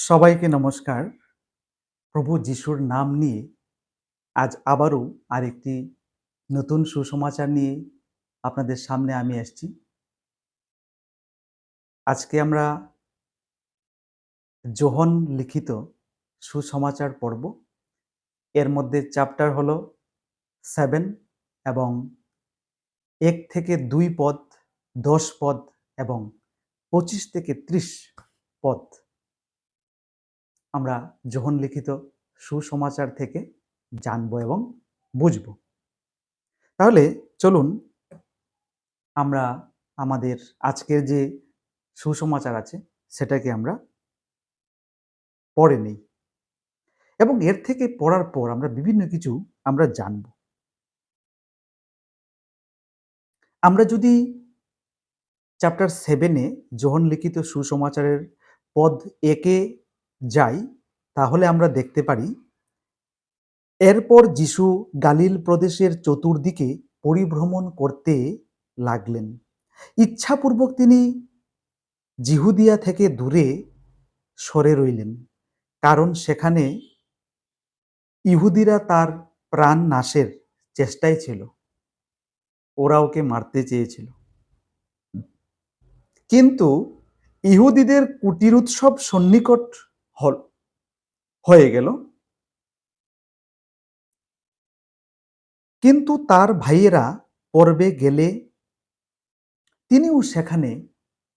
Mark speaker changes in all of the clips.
Speaker 1: সবাইকে নমস্কার। প্রভু যিশুর নাম নিয়ে আজ আবারও আরেকটি নতুন সুসমাচার নিয়ে আপনাদের সামনে আমি এসেছি। আজকে আমরা যোহন লিখিত সুসমাচার পড়ব। এর মধ্যে চ্যাপ্টার হলো 7 এবং 1 থেকে 2 পদ, 10 পদ এবং 25 থেকে 30 পদ আমরা যোহন লিখিত সুসমাচার থেকে জানব এবং বুঝব। তাহলে চলুন আমরা আমাদের আজকের যে সুসমাচার আছে সেটাকে আমরা পড়ে নেই এবং এর থেকে পড়ার পর আমরা বিভিন্ন কিছু আমরা জানব। আমরা যদি চ্যাপ্টার 7-এ যোহন লিখিত সুসমাচারের পদ 1-এ যাই, তাহলে আমরা দেখতে পারি, এরপর যিশু গালিল প্রদেশের চতুর্দিকে পরিভ্রমণ করতে লাগলেন। ইচ্ছাপূর্বক তিনি জিহুদিয়া থেকে দূরে সরে রইলেন, কারণ সেখানে ইহুদিরা তার প্রাণ নাশের চেষ্টায় ছিল। ওরা ওকে মারতে চেয়েছিল। কিন্তু ইহুদিদের কুটির উৎসব সন্নিকট হয়ে গেল। কিন্তু তার ভাইয়েরা পর্বে গেলে তিনিও সেখানে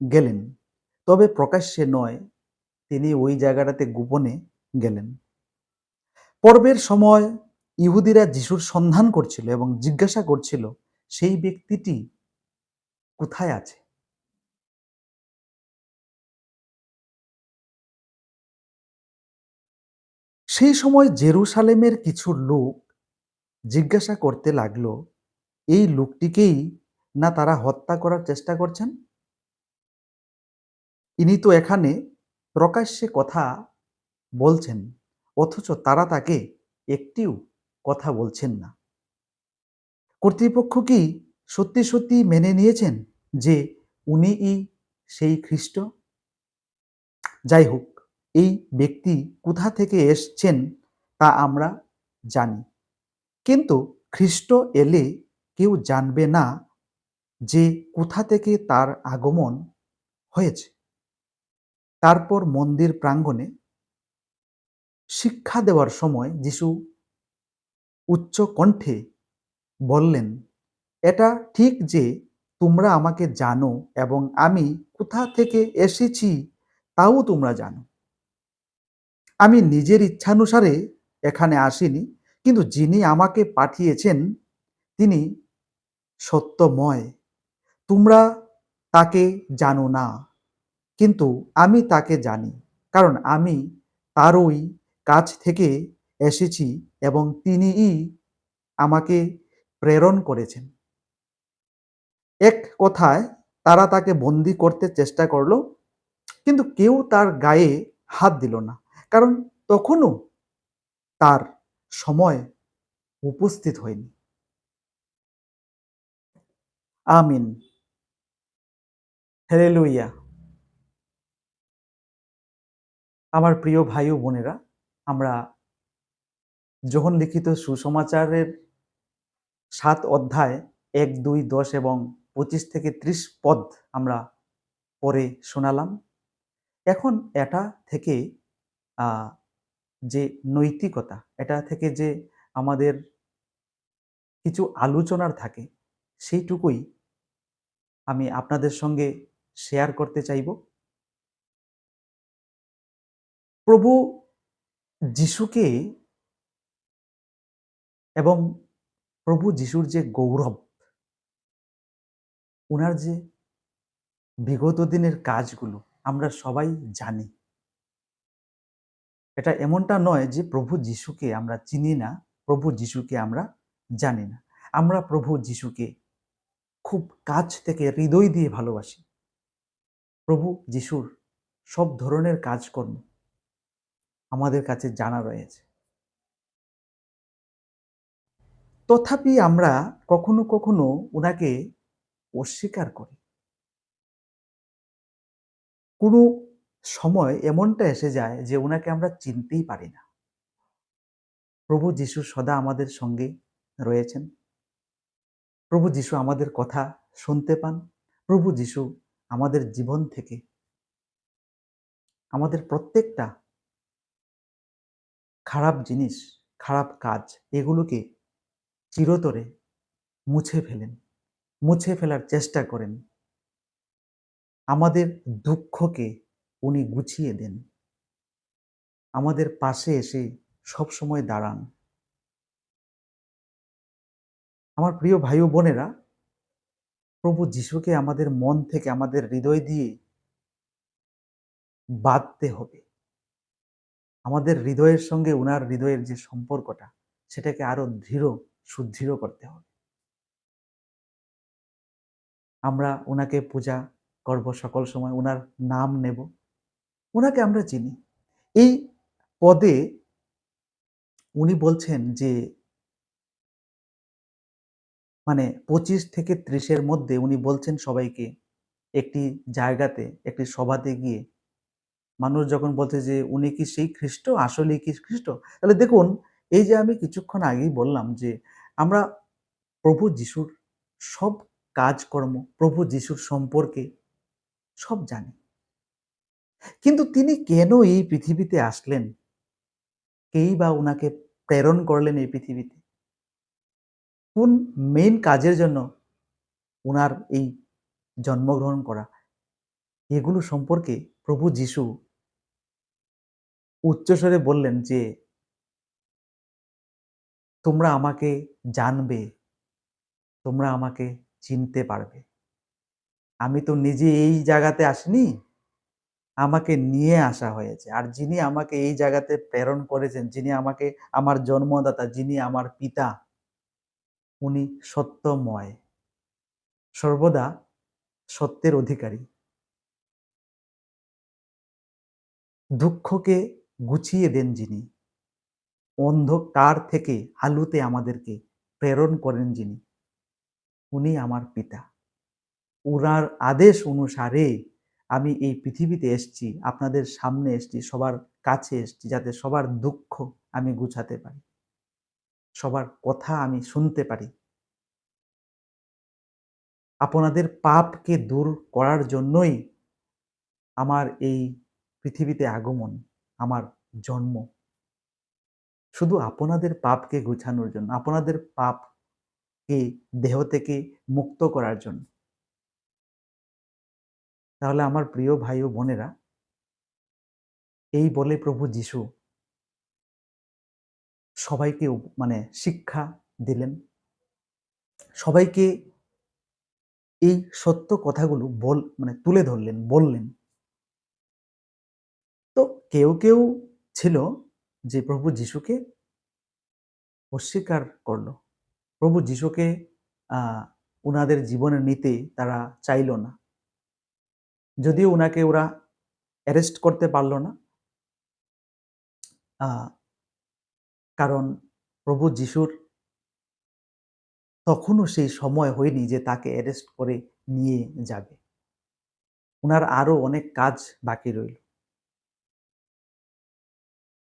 Speaker 1: গেলেন, তবে প্রকাশ্যে নয়, তিনি ওই জায়গাটাতে গোপনে গেলেন। পর্বের সময় ইহুদিরা যিশুর সন্ধান করছিল এবং জিজ্ঞাসা করছিল, সেই ব্যক্তিটি কোথায় আছে? সেই সময় জেরুসালেমের কিছু লোক জিজ্ঞাসা করতে লাগলো, এই লোকটিকেই না তারা হত্যা করার চেষ্টা করছেন? ইনি তো এখানে প্রকাশ্যে কথা বলছেন, অথচ তারা তাকে একটিও কথা বলছেন না। কর্তৃপক্ষ কি সত্যি সত্যি মেনে নিয়েছেন যে উনিই সেই খ্রিস্ট? যাই হোক, এই ব্যক্তি কোথা থেকে এসছেন তা আমরা জানি, কিন্তু খ্রিস্ট এলে কেউ জানবে না যে কোথা থেকে তার আগমন হয়েছে। তারপর মন্দির প্রাঙ্গণে শিক্ষা দেওয়ার সময় যিশু উচ্চ কণ্ঠে বললেন, এটা ঠিক যে তোমরা আমাকে জানো এবং আমি কোথা থেকে এসেছি তাও তোমরা জানো। আমি নিজের ইচ্ছানুসারে এখানে আসিনি, কিন্তু যিনি আমাকে পাঠিয়েছেন তিনি সত্যময়। তোমরা তাকে জানো না, কিন্তু আমি তাকে জানি, কারণ আমি তারই কাছ থেকে এসেছি এবং তিনিই আমাকে প্রেরণ করেছেন। এক কথায় তারা তাকে বন্দি করতে চেষ্টা করলো, কিন্তু কেউ তার গায়ে হাত দিল না, কারণ তখনও তার সময় উপস্থিত হয়নি। আমিন। হেলেলুইয়া। আমার প্রিয় ভাই ও বোনেরা, আমরা যোহন লিখিত সুসমাচারের 7 অধ্যায় 1, 2, 10 এবং 25 থেকে 30 পদ আমরা পড়ে শোনালাম। এখন এটা থেকে যে নৈতিকতা, এটা থেকে যে আমাদের কিছু আলোচনার থাকে, সেইটুকুই আমি আপনাদের সঙ্গে শেয়ার করতে চাইব। প্রভু যিশুকে এবং প্রভু যিশুর যে গৌরব, ওনার যে বিগত দিনের কাজগুলো আমরা সবাই জানি। এটা এমনটা নয় যে প্রভু যিশুকে আমরা চিনি না, প্রভু যিশুকে আমরা জানি না। আমরা প্রভু যিশুকে খুব কাছ থেকে হৃদয় দিয়ে ভালোবাসি। প্রভু যিশুর সব ধরনের কাজকর্ম আমাদের কাছে জানা রয়েছে। তথাপি আমরা কখনো কখনো ওনাকে অস্বীকার করি। কোনো সময় এমনটা এসে যায় যে উনাকে আমরা চিনতেই পারি না। প্রভু যিশু সদা আমাদের সঙ্গে রয়েছেন। প্রভু যিশু আমাদের কথা শুনতে পান। প্রভু যিশু আমাদের জীবন থেকে আমাদের প্রত্যেকটা খারাপ জিনিস, খারাপ কাজ এগুলোকে চিরতরে মুছে ফেলেন। মুছে ফেলার চেষ্টা করেন। আমাদের দুঃখকে উনি গুছিয়ে দেন। আমাদের পাশে এসে সবসময় দাঁড়ান। আমার প্রিয় ভাই ও বোনেরা, প্রভু যিশুকে আমাদের মন থেকে, আমাদের হৃদয় দিয়ে বাঁধতে হবে। আমাদের হৃদয়ের সঙ্গে উনার হৃদয়ের যে সম্পর্কটা, সেটাকে আরো দৃঢ়, সুদৃঢ় করতে হবে। আমরা উনাকে পূজা করব সকল সময়, উনার নাম নেব। উনাকে আমরা চিনি। এই পদে উনি বলছেন যে মানে ২৫ থেকে ৩০ এর মধ্যে উনি বলছেন সবাইকে, একটি জায়গাতে, একটি সভাতে গিয়ে মানুষ যখন বলছে যে, "উনি কি সেই খ্রিস্ট? আসলেই কি খ্রিস্ট?" তাহলে দেখুন, এই যে আমি কিছুক্ষণ আগেই বললাম যে, আমরা প্রভু যিশুর সব কাজকর্ম, প্রভু যিশুর সম্পর্কে সব জানি। কিন্তু তিনি কেন এই পৃথিবীতে আসলেন? কেই বা উনাকে প্রেরণ করলেন এই পৃথিবীতে? কোন মেইন কাজের জন্য উনার এই জন্মগ্রহণ করা? এগুলো সম্পর্কে প্রভু যিশু উচ্চস্বরে বললেন যে, "তোমরা আমাকে জানবে, তোমরা আমাকে চিনতে পারবে। আমি তো নিজে এই জায়গাতে আসিনি, আমাকে নিয়ে আসা হয়েছে। আর যিনি আমাকে এই জায়গাতে প্রেরণ করেছেন, যিনি আমাকে আমার জন্মদাতা, যিনি আমার পিতা, উনি সত্যময়, সর্বদা সত্যের অধিকারী। দুঃখকে গুছিয়ে দেন যিনি, অন্ধকার থেকে আলোতে আমাদেরকে প্রেরণ করেন যিনি, উনি আমার পিতা। উনার আদেশ অনুসারে আমি এই পৃথিবীতে এসেছি, আপনাদের সামনে এসেছি, সবার কাছে এসেছি, যাতে সবার দুঃখ আমি গুছাতে পারি, সবার কথা আমি শুনতে পারি। আপনাদের পাপকে দূর করার জন্যই আমার এই পৃথিবীতে আগমন, আমার জন্ম। শুধু আপনাদের পাপকে গুছানোর জন্য, আপনাদের পাপকে দেহ থেকে মুক্ত করার জন্য। তাহলে আমার প্রিয় ভাই ও বোনেরা, এই বলে প্রভু যিশু সবাইকে মানে শিক্ষা দিলেন। সবাইকে এই সত্য কথাগুলো মানে তুলে ধরলেন, বললেন। তো কেউ ছিল যে প্রভু যিশুকে অস্বীকার করল। প্রভু যিশুকে আ উনাদের জীবনে নিতে তারা চাইল না। যদিও উনাকে ওরা অ্যারেস্ট করতে পারল না। আ কারণ প্রভু যিশুর তখনও সেই সময় হয়নি যে তাকে অ্যারেস্ট করে নিয়ে যাবে। উনার আরো অনেক কাজ বাকি রইল।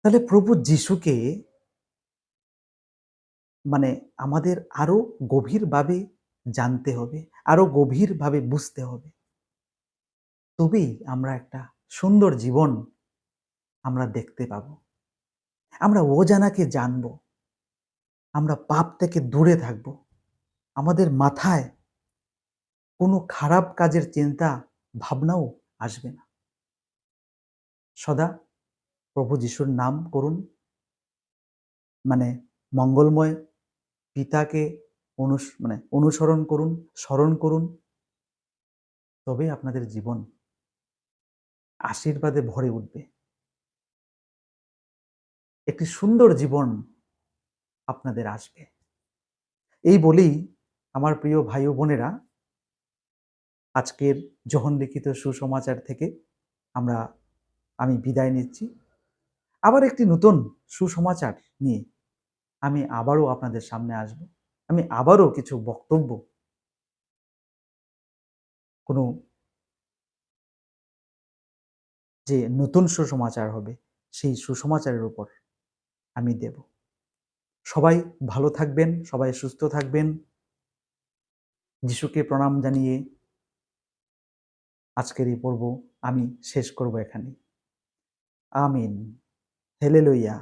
Speaker 1: তাহলে প্রভু যিশুকে মানে আমাদের আরো গভীরভাবে জানতে হবে, আরো গভীরভাবে বুঝতে হবে। তবেই আমরা একটা সুন্দর জীবন আমরা দেখতে পাবো। আমরা অজানাকে জানবো। আমরা পাপ থেকে দূরে থাকবো। আমাদের মাথায় কোনো খারাপ কাজের চিন্তা ভাবনাও আসবে না। সদা প্রভু যিশুর নাম করুন। মানে মঙ্গলময় পিতাকে মানে অনুসরণ করুন, স্মরণ করুন। তবেই আপনাদের জীবন আশীর্বাদে ভরে উঠবে। একটি সুন্দর জীবন আপনাদের আসবে। এই বলেই আমার প্রিয় ভাই ও বোনেরা, আজকের যোহন লিখিত সুসমাচার থেকে আমরা আমি বিদায় নিচ্ছি। আবার একটি নতুন সুসমাচার নিয়ে আমি আবারও আপনাদের সামনে আসব। আমি আবারও কিছু বক্তব্য কোনো যে নতুন সুসমাচার হবে, সেই সুসমাচারের উপর আমি দেব। সবাই ভালো থাকবেন, সবাই সুস্থ থাকবেন। যিশুকে প্রণাম জানিয়ে আজকের এই পর্ব আমি শেষ করব এখানেই। আমিন। হেলেলুয়া।